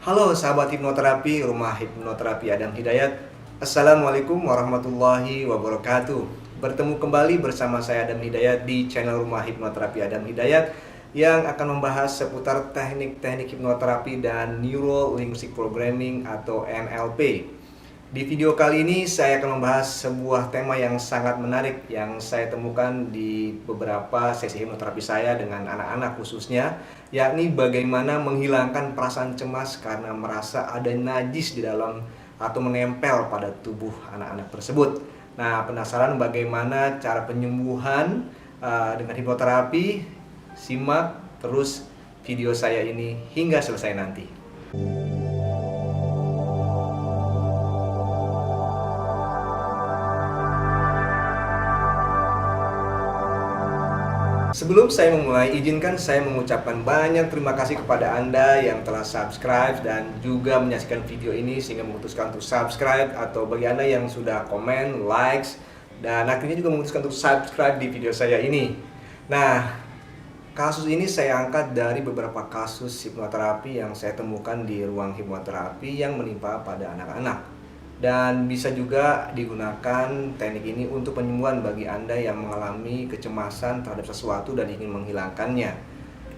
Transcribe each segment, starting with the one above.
Halo sahabat hipnoterapi, Rumah Hipnoterapi Adam Hidayat. Assalamualaikum warahmatullahi wabarakatuh. Bertemu kembali bersama saya Adam Hidayat di channel Rumah Hipnoterapi Adam Hidayat yang akan membahas seputar teknik-teknik hipnoterapi dan Neuro Linguistic Programming atau NLP. Di video kali ini saya akan membahas sebuah tema yang sangat menarik yang saya temukan di beberapa sesi hipnoterapi saya dengan anak-anak khususnya, yakni bagaimana menghilangkan perasaan cemas karena merasa ada najis di dalam atau menempel pada tubuh anak-anak tersebut. Nah, penasaran bagaimana cara penyembuhan dengan hipnoterapi? Simak terus video saya ini hingga selesai nanti. Sebelum saya memulai, izinkan saya mengucapkan banyak terima kasih kepada Anda yang telah subscribe dan juga menyaksikan video ini sehingga memutuskan untuk subscribe, atau bagi Anda yang sudah komen, likes, dan akhirnya juga memutuskan untuk subscribe di video saya ini. Nah, kasus ini saya angkat dari beberapa kasus hipnoterapi yang saya temukan di ruang hipnoterapi yang menimpa pada anak-anak. Dan bisa juga digunakan teknik ini untuk penyembuhan bagi Anda yang mengalami kecemasan terhadap sesuatu dan ingin menghilangkannya.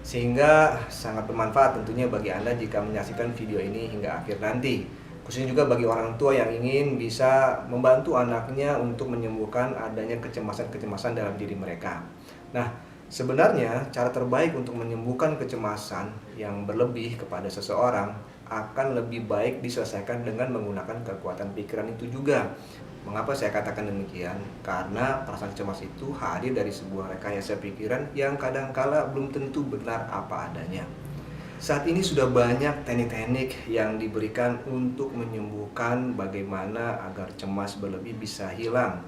Sehingga sangat bermanfaat tentunya bagi Anda jika menyaksikan video ini hingga akhir nanti. Khususnya juga bagi orang tua yang ingin bisa membantu anaknya untuk menyembuhkan adanya kecemasan-kecemasan dalam diri mereka. Nah, sebenarnya cara terbaik untuk menyembuhkan kecemasan yang berlebih kepada seseorang akan lebih baik diselesaikan dengan menggunakan kekuatan pikiran itu juga. Mengapa saya katakan demikian? Karena perasaan cemas itu hadir dari sebuah rekayasa pikiran yang kadangkala belum tentu benar apa adanya. Saat ini sudah banyak teknik-teknik yang diberikan untuk menyembuhkan bagaimana agar cemas berlebih bisa hilang.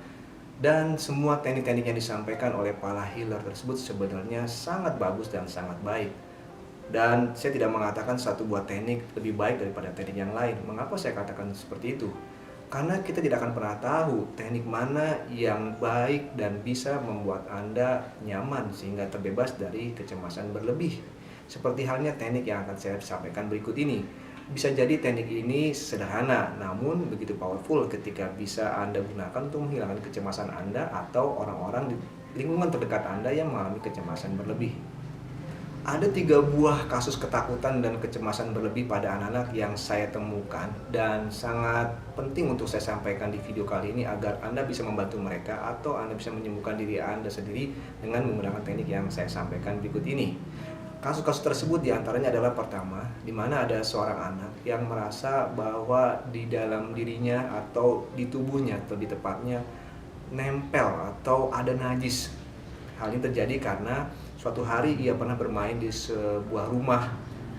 Dan semua teknik-teknik yang disampaikan oleh para healer tersebut sebenarnya sangat bagus dan sangat baik. Dan saya tidak mengatakan satu buah teknik lebih baik daripada teknik yang lain. Mengapa saya katakan seperti itu? Karena kita tidak akan pernah tahu teknik mana yang baik dan bisa membuat Anda nyaman sehingga terbebas dari kecemasan berlebih. Seperti halnya teknik yang akan saya sampaikan berikut ini. Bisa jadi teknik ini sederhana, namun begitu powerful ketika bisa Anda gunakan untuk menghilangkan kecemasan Anda atau orang-orang di lingkungan terdekat Anda yang mengalami kecemasan berlebih. Ada 3 buah kasus ketakutan dan kecemasan berlebih pada anak-anak yang saya temukan dan sangat penting untuk saya sampaikan di video kali ini agar Anda bisa membantu mereka atau Anda bisa menyembuhkan diri Anda sendiri dengan menggunakan teknik yang saya sampaikan berikut ini. Kasus-kasus tersebut diantaranya adalah pertama, di mana ada seorang anak yang merasa bahwa di dalam dirinya atau di tubuhnya, lebih tepatnya, nempel atau ada najis. Hal ini terjadi karena suatu hari ia pernah bermain di sebuah rumah.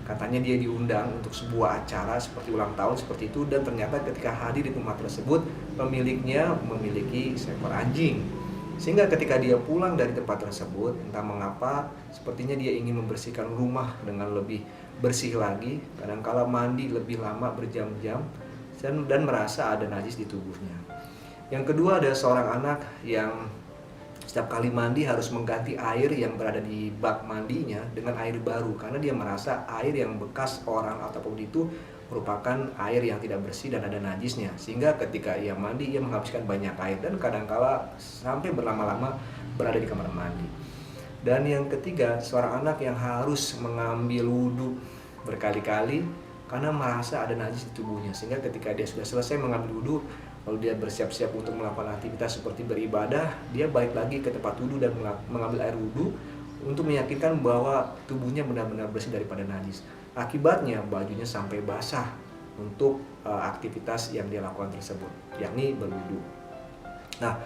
Katanya dia diundang untuk sebuah acara seperti ulang tahun seperti itu, dan ternyata ketika hadir di rumah tersebut, pemiliknya memiliki seekor anjing. Sehingga ketika dia pulang dari tempat tersebut, entah mengapa sepertinya dia ingin membersihkan rumah dengan lebih bersih lagi, kadangkala mandi lebih lama berjam-jam dan merasa ada najis di tubuhnya. Yang kedua, ada seorang anak yang setiap kali mandi harus mengganti air yang berada di bak mandinya dengan air baru karena dia merasa air yang bekas orang ataupun itu merupakan air yang tidak bersih dan ada najisnya, sehingga ketika ia mandi ia menghabiskan banyak air dan kadangkala sampai berlama-lama berada di kamar mandi. Dan yang ketiga, seorang anak yang harus mengambil wudhu berkali-kali karena merasa ada najis di tubuhnya, sehingga ketika dia sudah selesai mengambil wudhu lalu dia bersiap-siap untuk melakukan aktivitas seperti beribadah, dia balik lagi ke tempat wudhu dan mengambil air wudhu untuk meyakinkan bahwa tubuhnya benar-benar bersih daripada najis. Akibatnya bajunya sampai basah untuk aktivitas yang dia lakukan tersebut, yakni berwudu. Nah,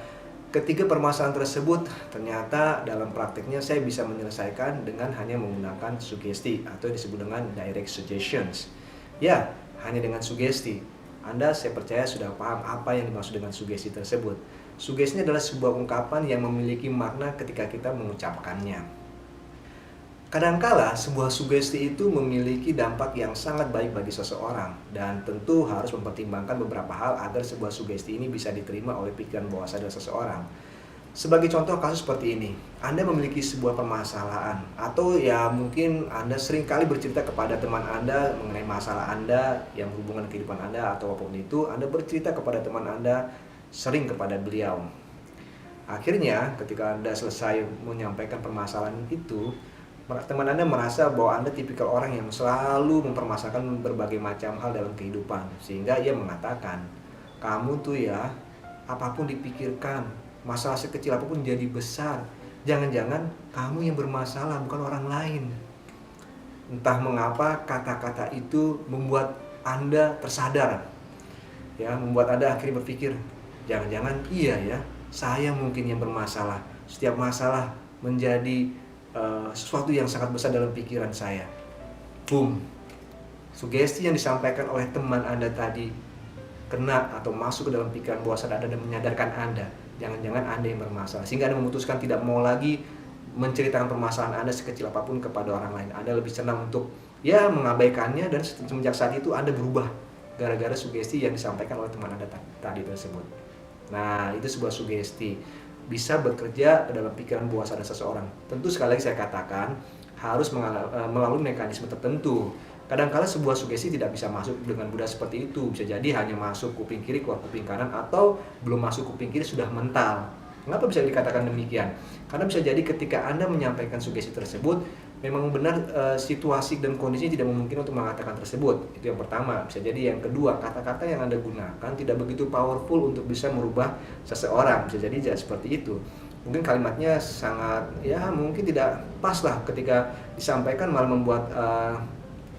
ketiga permasalahan tersebut ternyata dalam praktiknya saya bisa menyelesaikan dengan hanya menggunakan sugesti atau disebut dengan direct suggestions. Ya, hanya dengan sugesti. Anda, saya percaya, sudah paham apa yang dimaksud dengan sugesti tersebut. Sugesti adalah sebuah ungkapan yang memiliki makna ketika kita mengucapkannya. Kadangkala sebuah sugesti itu memiliki dampak yang sangat baik bagi seseorang, dan tentu harus mempertimbangkan beberapa hal agar sebuah sugesti ini bisa diterima oleh pikiran bawah sadar seseorang. Sebagai contoh kasus seperti ini, Anda memiliki sebuah permasalahan atau ya mungkin Anda sering kali bercerita kepada teman Anda mengenai masalah Anda yang berhubungan kehidupan Anda atau apapun itu, Anda bercerita kepada teman Anda sering kepada beliau. Akhirnya ketika Anda selesai menyampaikan permasalahan itu, teman Anda merasa bahwa Anda tipikal orang yang selalu mempermasalahkan berbagai macam hal dalam kehidupan, sehingga ia mengatakan, "Kamu tuh ya, apapun dipikirkan, masalah sekecil apapun jadi besar. Jangan-jangan kamu yang bermasalah, bukan orang lain." Entah mengapa kata-kata itu membuat Anda tersadar, ya, membuat Anda akhirnya berpikir, jangan-jangan iya ya, saya mungkin yang bermasalah. Setiap masalah menjadi sesuatu yang sangat besar dalam pikiran saya. Boom. Sugesti yang disampaikan oleh teman Anda tadi kena atau masuk ke dalam pikiran bawah sadar Anda dan menyadarkan Anda, jangan-jangan Anda yang bermasalah. Sehingga Anda memutuskan tidak mau lagi menceritakan permasalahan Anda sekecil apapun kepada orang lain. Anda lebih senang untuk ya mengabaikannya, dan semenjak saat itu Anda berubah gara-gara sugesti yang disampaikan oleh teman Anda tadi tersebut. Nah, itu sebuah sugesti bisa bekerja dalam pikiran bawah sadar seseorang. Tentu sekali lagi saya katakan harus melalui mekanisme tertentu. Kadang-kala sebuah sugesti tidak bisa masuk dengan mudah seperti itu. Bisa jadi hanya masuk kuping kiri, keluar kuping kanan, atau belum masuk kuping kiri sudah mental. Mengapa bisa dikatakan demikian? Karena bisa jadi ketika Anda menyampaikan sugesti tersebut, memang benar situasi dan kondisi tidak memungkinkan untuk mengatakan tersebut. Itu yang pertama. Bisa jadi yang kedua, kata-kata yang Anda gunakan tidak begitu powerful untuk bisa merubah seseorang. Bisa jadi seperti itu. Mungkin kalimatnya sangat, ya mungkin tidak pas lah ketika disampaikan, malah membuat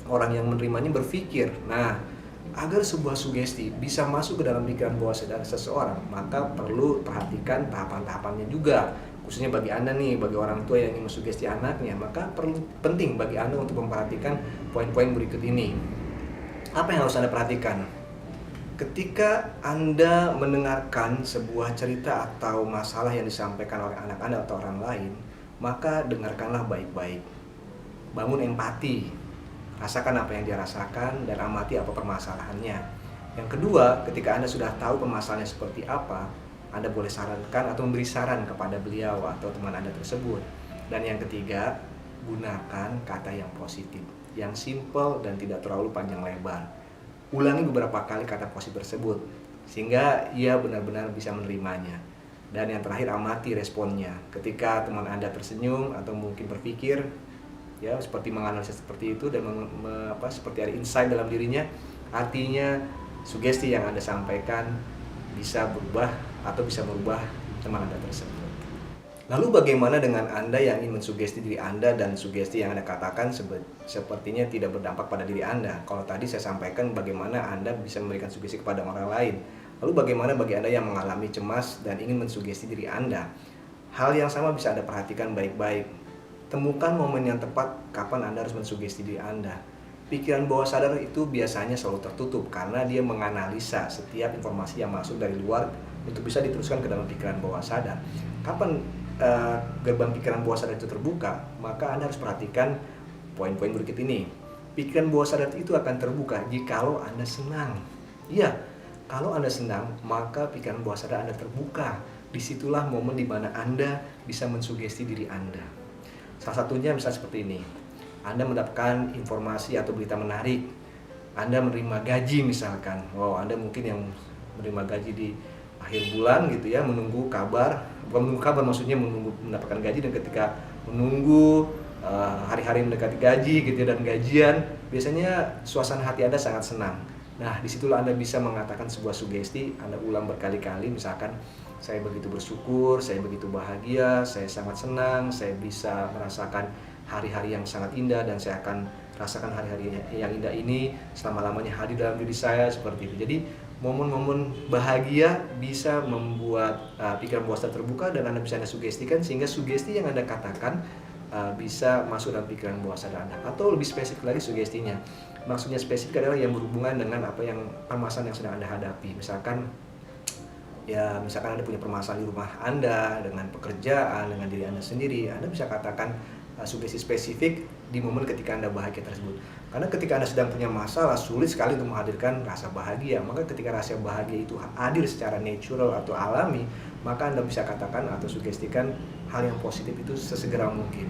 orang yang menerimanya berpikir. Nah, agar sebuah sugesti bisa masuk ke dalam pikiran bawah sadar seseorang, maka perlu perhatikan tahapan-tahapannya juga. Khususnya bagi Anda nih, bagi orang tua yang ingin mensugesti anaknya, maka perlu penting bagi Anda untuk memperhatikan poin-poin berikut ini. Apa yang harus Anda perhatikan? Ketika Anda mendengarkan sebuah cerita atau masalah yang disampaikan oleh anak Anda atau orang lain, maka dengarkanlah baik-baik. Bangun empati. Rasakan apa yang dia rasakan dan amati apa permasalahannya. Yang kedua, ketika Anda sudah tahu permasalahannya seperti apa, Anda boleh sarankan atau memberi saran kepada beliau atau teman Anda tersebut. Dan yang ketiga, gunakan kata yang positif, yang simple dan tidak terlalu panjang lebar. Ulangi beberapa kali kata positif tersebut, sehingga ia benar-benar bisa menerimanya. Dan yang terakhir, amati responnya. Ketika teman Anda tersenyum atau mungkin berpikir, ya seperti menganalisis seperti itu dan seperti ada insight dalam dirinya, artinya sugesti yang Anda sampaikan bisa berubah atau bisa merubah teman Anda tersebut. Lalu bagaimana dengan Anda yang ingin mensugesti diri Anda dan sugesti yang Anda katakan sepertinya tidak berdampak pada diri Anda? Kalau tadi saya sampaikan bagaimana Anda bisa memberikan sugesti kepada orang lain. Lalu bagaimana bagi Anda yang mengalami cemas dan ingin mensugesti diri Anda? Hal yang sama bisa Anda perhatikan baik-baik. Temukan momen yang tepat kapan Anda harus mensugesti diri Anda. Pikiran bawah sadar itu biasanya selalu tertutup karena dia menganalisa setiap informasi yang masuk dari luar untuk bisa diteruskan ke dalam pikiran bawah sadar. Kapan gerbang pikiran bawah sadar itu terbuka? Maka Anda harus perhatikan poin-poin berikut ini. Pikiran bawah sadar itu akan terbuka jikalau Anda senang. Iya, kalau Anda senang, maka pikiran bawah sadar Anda terbuka. Disitulah momen di mana Anda bisa mensugesti diri Anda. Salah satunya misalnya seperti ini. Anda mendapatkan informasi atau berita menarik. Anda menerima gaji misalkan. Wow, Anda mungkin yang menerima gaji di akhir bulan gitu ya, menunggu kabar. Bukan menunggu kabar, maksudnya menunggu mendapatkan gaji, dan ketika menunggu hari-hari mendekati gaji gitu ya, dan gajian, biasanya suasana hati Anda sangat senang. Nah, disitulah Anda bisa mengatakan sebuah sugesti. Anda ulang berkali-kali, misalkan, saya begitu bersyukur, saya begitu bahagia, saya sangat senang, saya bisa merasakan hari-hari yang sangat indah, dan saya akan rasakan hari-hari yang indah ini selama-lamanya hadir dalam diri saya, seperti itu. Jadi momen-momen bahagia bisa membuat pikiran bawah sadar terbuka, dan Anda bisa Anda sugestikan, sehingga sugesti yang Anda katakan bisa masuk dalam pikiran bawah sadar Anda. Atau lebih spesifik lagi sugestinya, maksudnya spesifik adalah yang berhubungan dengan apa yang permasalahan yang sedang Anda hadapi. Misalkan Anda punya permasalahan di rumah Anda, dengan pekerjaan, dengan diri Anda sendiri, Anda bisa katakan sugesti spesifik, di momen ketika Anda bahagia tersebut. Karena ketika Anda sedang punya masalah, sulit sekali untuk menghadirkan rasa bahagia. Maka ketika rasa bahagia itu hadir secara natural atau alami, maka Anda bisa katakan atau sugestikan hal yang positif itu sesegera mungkin.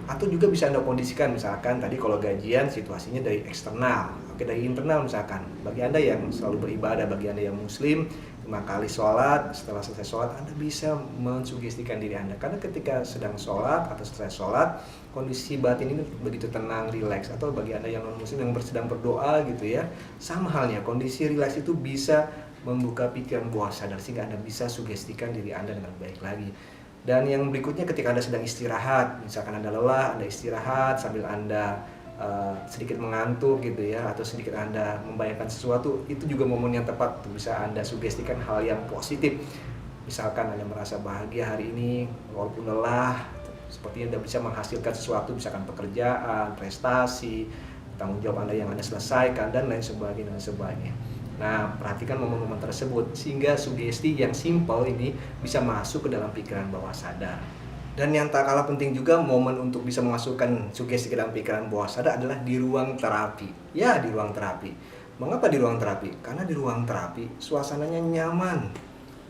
Atau juga bisa Anda kondisikan, misalkan tadi kalau gajian situasinya dari eksternal, oke, dari internal misalkan. Bagi Anda yang selalu beribadah, bagi Anda yang muslim, 5 kali sholat, setelah selesai sholat Anda bisa mensugestikan diri Anda. Karena ketika sedang sholat atau selesai sholat, kondisi batin ini begitu tenang, rileks. Atau bagi Anda yang non muslim yang sedang berdoa gitu ya, sama halnya kondisi rileks itu bisa membuka pikiran bawah sadar sehingga Anda bisa sugestikan diri Anda dengan baik lagi. Dan yang berikutnya ketika Anda sedang istirahat, misalkan Anda lelah, Anda istirahat sambil Anda sedikit mengantuk gitu ya, atau sedikit Anda membayangkan sesuatu, itu juga momen yang tepat untuk bisa Anda sugestikan hal yang positif. Misalkan Anda merasa bahagia hari ini walaupun lelah, sepertinya Anda bisa menghasilkan sesuatu, misalkan pekerjaan, prestasi, tanggung jawab Anda yang Anda selesaikan, dan lain sebagainya dan sebagainya. Nah, perhatikan momen-momen tersebut sehingga sugesti yang simpel ini bisa masuk ke dalam pikiran bawah sadar. Dan yang tak kalah penting juga momen untuk bisa memasukkan sugesti ke dalam pikiran bawah sadar adalah di ruang terapi. Ya, di ruang terapi. Mengapa di ruang terapi? Karena di ruang terapi suasananya nyaman,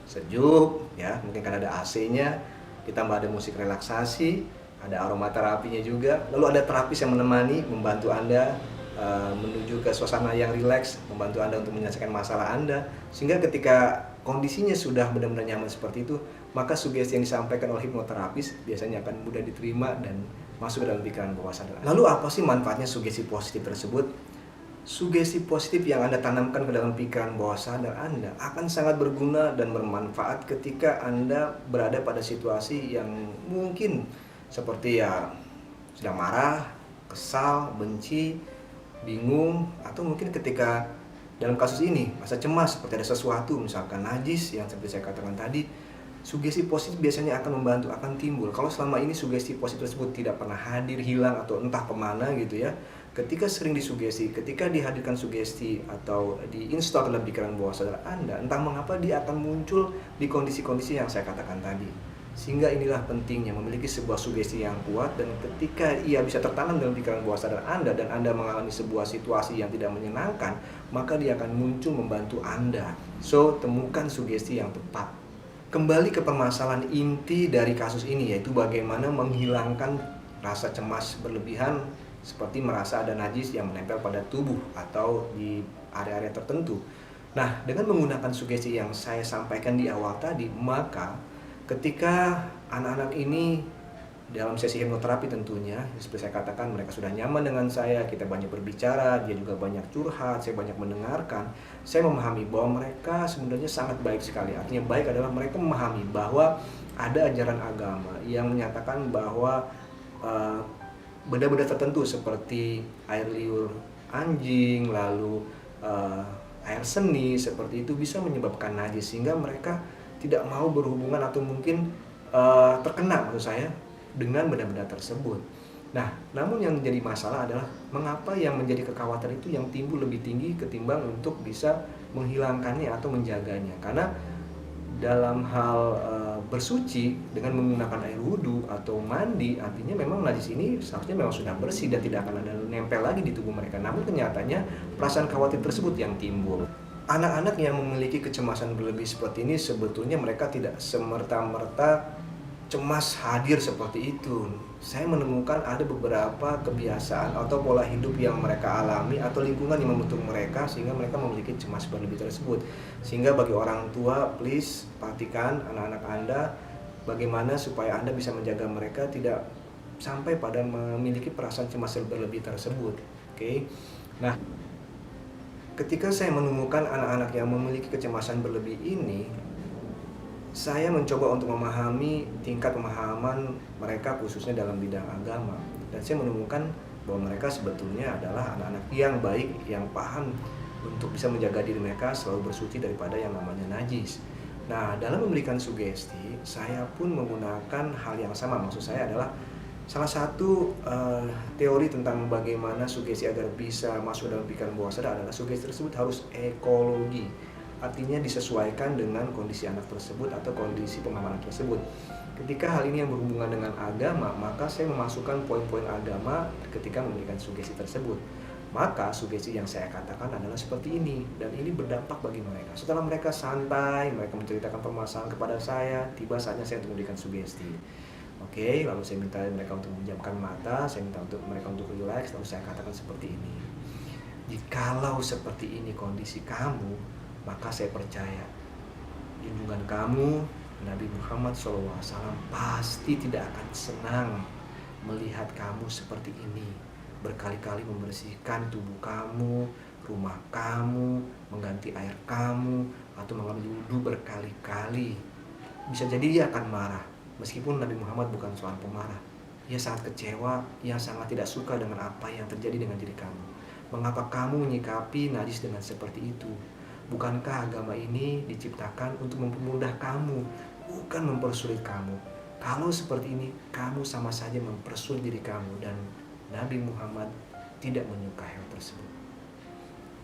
sejuk, ya, mungkin karena ada AC-nya, ditambah ada musik relaksasi, ada aromaterapinya juga. Lalu ada terapis yang menemani, membantu Anda menuju ke suasana yang rileks, membantu Anda untuk menyelesaikan masalah Anda, sehingga ketika kondisinya sudah benar-benar nyaman seperti itu, maka sugesti yang disampaikan oleh hipnoterapis biasanya akan mudah diterima dan masuk ke dalam pikiran bawah sadar. Lalu apa sih manfaatnya sugesti positif tersebut? Sugesti positif yang Anda tanamkan ke dalam pikiran bawah sadar Anda akan sangat berguna dan bermanfaat ketika Anda berada pada situasi yang mungkin seperti ya sedang marah, kesal, benci, bingung, atau mungkin ketika dalam kasus ini rasa cemas seperti ada sesuatu, misalkan najis yang seperti saya katakan tadi, sugesti positif biasanya akan membantu, akan timbul. Kalau selama ini sugesti positif tersebut tidak pernah hadir, hilang, atau entah kemana gitu ya, ketika sering disugesti, ketika dihadirkan sugesti atau diinstal dalam pikiran bawah sadar Anda, entah mengapa dia akan muncul di kondisi-kondisi yang saya katakan tadi. Sehingga inilah pentingnya memiliki sebuah sugesti yang kuat, dan ketika ia bisa tertanam dalam pikiran bawah sadar Anda dan Anda mengalami sebuah situasi yang tidak menyenangkan, maka dia akan muncul membantu Anda. So, temukan sugesti yang tepat. Kembali ke permasalahan inti dari kasus ini, yaitu bagaimana menghilangkan rasa cemas berlebihan seperti merasa ada najis yang menempel pada tubuh atau di area-area tertentu. Nah, dengan menggunakan sugesti yang saya sampaikan di awal tadi, maka ketika anak-anak ini dalam sesi hipnoterapi tentunya, seperti saya katakan, mereka sudah nyaman dengan saya, kita banyak berbicara, dia juga banyak curhat, saya banyak mendengarkan. Saya memahami bahwa mereka sebenarnya sangat baik sekali. Artinya baik adalah mereka memahami bahwa ada ajaran agama yang menyatakan bahwa benda-benda tertentu seperti air liur anjing, lalu air seni, seperti itu bisa menyebabkan najis, sehingga mereka tidak mau berhubungan atau mungkin terkena, maksud saya, dengan benda-benda tersebut. Nah, namun yang menjadi masalah adalah mengapa yang menjadi kekhawatiran itu yang timbul lebih tinggi ketimbang untuk bisa menghilangkannya atau menjaganya. Karena dalam hal bersuci dengan menggunakan air wudhu atau mandi, artinya memang najis ini seharusnya memang sudah bersih dan tidak akan ada nempel lagi di tubuh mereka. Namun kenyataannya perasaan khawatir tersebut yang timbul. Anak-anak yang memiliki kecemasan berlebih seperti ini sebetulnya mereka tidak semerta-merta cemas hadir seperti itu. Saya menemukan ada beberapa kebiasaan atau pola hidup yang mereka alami atau lingkungan yang membentuk mereka sehingga mereka memiliki cemas berlebih tersebut. Sehingga bagi orang tua, please perhatikan anak-anak Anda bagaimana supaya Anda bisa menjaga mereka tidak sampai pada memiliki perasaan cemas berlebih tersebut. Oke. Nah, ketika saya menemukan anak-anak yang memiliki kecemasan berlebih ini, saya mencoba untuk memahami tingkat pemahaman mereka khususnya dalam bidang agama. Dan saya menemukan bahwa mereka sebetulnya adalah anak-anak yang baik, yang paham untuk bisa menjaga diri mereka selalu bersuci daripada yang namanya najis. Nah, dalam memberikan sugesti, saya pun menggunakan hal yang sama. Maksud saya adalah salah satu teori tentang bagaimana sugesti agar bisa masuk dalam pikiran bawah sadar adalah sugesti tersebut harus ekologi. Artinya disesuaikan dengan kondisi anak tersebut atau kondisi pemahaman tersebut. Ketika hal ini yang berhubungan dengan agama, maka saya memasukkan poin-poin agama ketika memberikan sugesti tersebut. Maka sugesti yang saya katakan adalah seperti ini, dan ini berdampak bagi mereka. Setelah mereka santai, mereka menceritakan permasalahan kepada saya, tiba saatnya saya untuk memberikan sugesti. Oke, lalu saya minta mereka untuk menjamkan mata, saya minta untuk mereka untuk relax, lalu saya katakan seperti ini. Jikalau seperti ini kondisi kamu, maka saya percaya junjungan kamu Nabi Muhammad SAW pasti tidak akan senang melihat kamu seperti ini, berkali-kali membersihkan tubuh kamu, rumah kamu, mengganti air kamu, atau mengambil wudhu berkali-kali. Bisa jadi dia akan marah, meskipun Nabi Muhammad bukan seorang pemarah. Ia sangat kecewa, ia sangat tidak suka dengan apa yang terjadi dengan diri kamu. Mengapa kamu menyikapi najis dengan seperti itu? Bukankah agama ini diciptakan untuk mempermudah kamu, bukan mempersulit kamu? Kalau seperti ini, kamu sama saja mempersulit diri kamu, dan Nabi Muhammad tidak menyukai hal tersebut.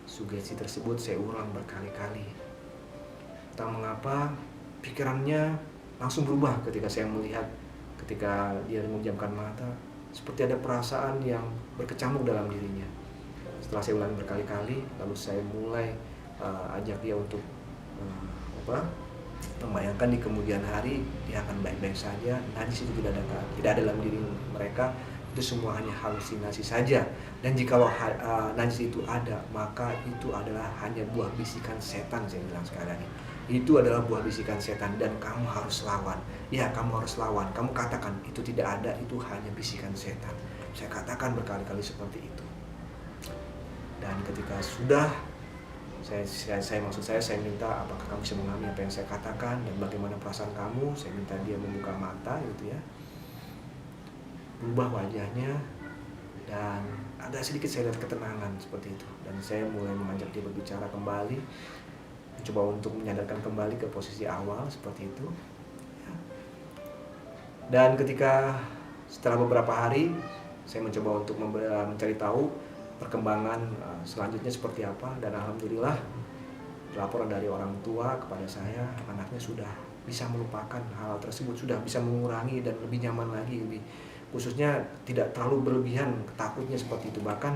Sugesti tersebut saya ulang berkali-kali. Tak mengapa, pikirannya langsung berubah ketika saya melihat, ketika dia memejamkan mata, seperti ada perasaan yang berkecamuk dalam dirinya. Setelah saya ulangi berkali-kali, lalu saya mulai ajak dia untuk membayangkan di kemudian hari dia akan baik-baik saja, najis itu tidak ada dalam diri mereka, itu semua hanya halusinasi saja. Dan jika najis itu ada, maka itu adalah hanya buah bisikan setan. Saya bilang sekali lagi, itu adalah buah bisikan setan, dan kamu harus lawan. Ya, kamu harus lawan. Kamu katakan itu tidak ada, itu hanya bisikan setan. Saya katakan berkali-kali seperti itu. Dan ketika sudah saya minta, apakah kamu bisa memahami apa yang saya katakan dan bagaimana perasaan kamu. Saya minta dia membuka mata gitu ya, berubah wajahnya, dan agak sedikit saya lihat ketenangan seperti itu. Dan saya mulai mengajak dia berbicara kembali, mencoba untuk menyadarkan kembali ke posisi awal seperti itu ya. Dan ketika setelah beberapa hari saya mencoba untuk mencari tahu perkembangan selanjutnya seperti apa, dan alhamdulillah laporan dari orang tua kepada saya, anaknya sudah bisa melupakan hal tersebut, sudah bisa mengurangi dan lebih nyaman lagi, khususnya tidak terlalu berlebihan takutnya seperti itu. Bahkan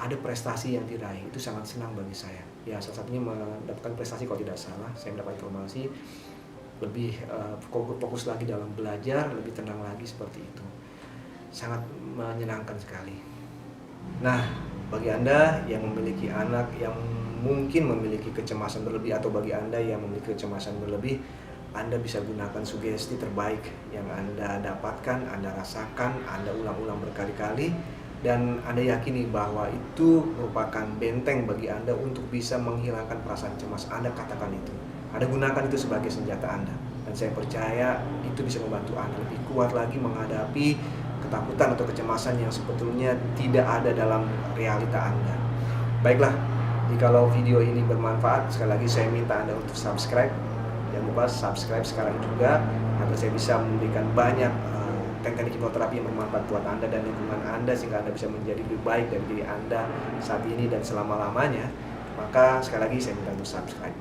ada prestasi yang diraih, itu sangat senang bagi saya ya. Salah satunya mendapatkan prestasi, kalau tidak salah saya mendapat informasi, lebih fokus lagi dalam belajar, lebih tenang lagi seperti itu. Sangat menyenangkan sekali. Nah, bagi Anda yang memiliki anak yang mungkin memiliki kecemasan berlebih, atau bagi Anda yang memiliki kecemasan berlebih, Anda bisa gunakan sugesti terbaik yang Anda dapatkan, Anda rasakan, Anda ulang-ulang berkali-kali, dan Anda yakini bahwa itu merupakan benteng bagi Anda untuk bisa menghilangkan perasaan cemas. Anda katakan itu, Anda gunakan itu sebagai senjata Anda, dan saya percaya itu bisa membantu Anda lebih kuat lagi menghadapi ketakutan atau kecemasan yang sebetulnya tidak ada dalam realita Anda. Baiklah, jikalau video ini bermanfaat, sekali lagi saya minta Anda untuk subscribe. Jangan lupa subscribe sekarang juga, agar saya bisa memberikan banyak teknik hipnoterapi yang bermanfaat buat Anda dan lingkungan Anda, sehingga Anda bisa menjadi lebih baik dari diri Anda saat ini dan selama-lamanya. Maka sekali lagi saya minta untuk subscribe.